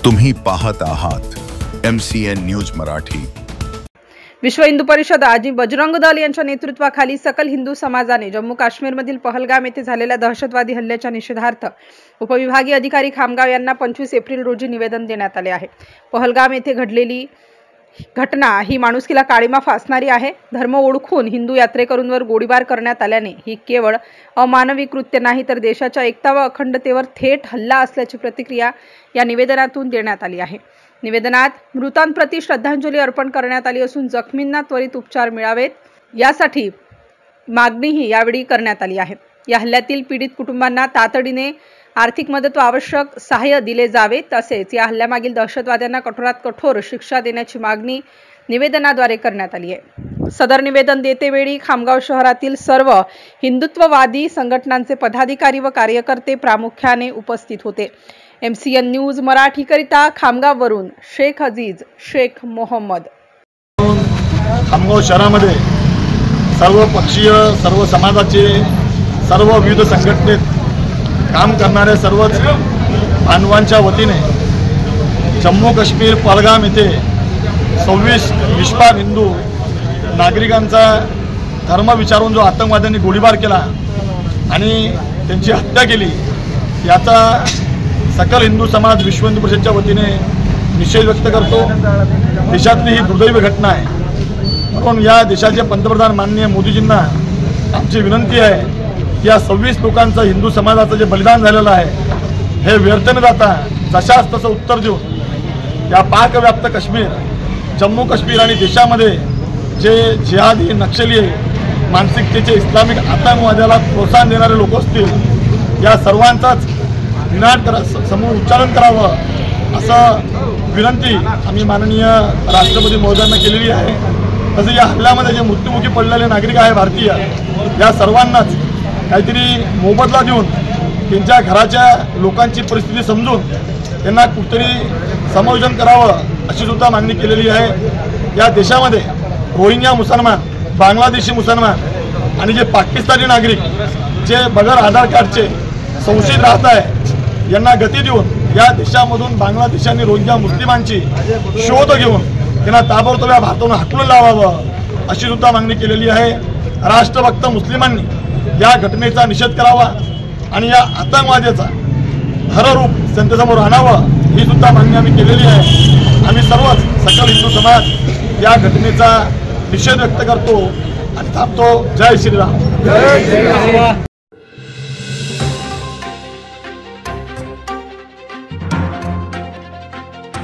तुम्ही पाहत आहात MCN न्यूज मराठी। विश्व हिंदू परिषद आणि बजरंग दल यांच्या नेतृत्वाखाली सकल हिंदू समाजाने जम्मू काश्मीरमधील पहलगाम येथे झालेल्या दहशतवादी हल्ल्याच्या निषेधार्थ उपविभागीय अधिकारी खामगाव यांना 25 एप्रिल रोजी निवेदन देण्यात आले आहे। पहलगाम येथे घडलेली घटना ही माणुसकीला काळीमा फासणारी आहे। धर्म ओळखून हिंदू यात्रेकरूंवर गोळीबार करण्यात आल्याने ही केवळ अमानवी कृत्य नाही तर देशाच्या एकता व अखंडतेवर थेट हल्ला असल्याची प्रतिक्रिया या निवेदनातून देण्यात आली आहे। निवेदनात मृतांप्रती श्रद्धांजली अर्पण करण्यात आली असून जखमींना त्वरित उपचार मिळावेत यासाठी मागणीही यावेळी करण्यात आली आहे। या हल्ल्यातील पीडित कुटुंबांना तातडीने आर्थिक मदत व आवश्यक सहाय्य दिले जावे, तसेच या हल्ल्यामागील दहशतवाद्यांना कठोरात कठोर शिक्षा देण्याची मागणी निवेदनाद्वारे करण्यात आली आहे। सदर निवेदन देतेवेळी खामगाव शहरातील सर्व हिंदुत्ववादी संघटनांचे पदाधिकारी व कार्यकर्ते प्रामुख्याने उपस्थित होते। MCN न्यूज मराठी करिता खामगाववरून शेख अजीज शेख मोहम्मद। खामगाव शहरामध्ये सर्व पक्षीय, सर्व समाजाचे, सर्व विविध संघटनेत काम करणाऱ्या सर्वच बांधवांच्या वतीने जम्मू काश्मीर पहलगाम येथे 26 निष्पाप हिंदू नागरिकांचा धर्म विचारून जो आतंकवाद्यांनी गोळीबार केला आणि त्यांची हत्या केली, याचा सकल हिंदू समाज विश्व हिंदू परिषदच्या वतीने निषेध व्यक्त करतो। देशातली ही दुर्दैवी घटना आहे, म्हणून या देशाचे पंतप्रधान माननीय मोदीजींना आमची विनंती आहे की या 26 लोकांचं हिंदू समाजाचं जे बलिदान झालेलं आहे हे व्यर्थ न जाता जशास तसं उत्तर देऊन या पाकव्याप्त काश्मीर, जम्मू काश्मीर आणि देशामध्ये जे जिहादी नक्षली मानसिकतेचे इस्लामिक आतंकवादाला प्रोत्साहन देणारे लोक असतील, या सर्वांचाच समूह उच्चारण करावं असं विनंती आम्ही माननीय राष्ट्रपती महोदयांना केलेली आहे। तसं या हल्ल्यामध्ये जे मृत्युमुखी पडलेले नागरिक आहे भारतीय, या सर्वांनाच काहीतरी मोबदला देऊन त्यांच्या घराच्या लोकांची परिस्थिती समजून त्यांना कुठेतरी समायोजन करावं अशी सुद्धा मागणी केलेली आहे। या देशामध्ये रोहिंग्या मुसलमान, बांगलादेशी मुसलमान आणि जे पाकिस्तानी नागरिक जे बगैर आधार कार्डचे संशयित राहत आहे, यांना गती देऊन या देशामधून बांगलादेश आणि रोहिंग्या मुस्लिमांची शोध घेऊन त्यांना ताबडतोब या भारतातून हाकलून लावावं अशी सुद्धा मागणी केलेली आहे। राष्ट्रभक्त मुस्लिमांनी या घटनेचा निषेध करावा आणि या आतंकवादाचा हररूप त्यांच्यासमोर आणावं ही सुद्धा मागणी आम्ही केलेली आहे। आम्ही सर्वच सकल हिंदू समाज या घटनेचा निषेध व्यक्त करतो आणि थांबतो। जय श्रीराम।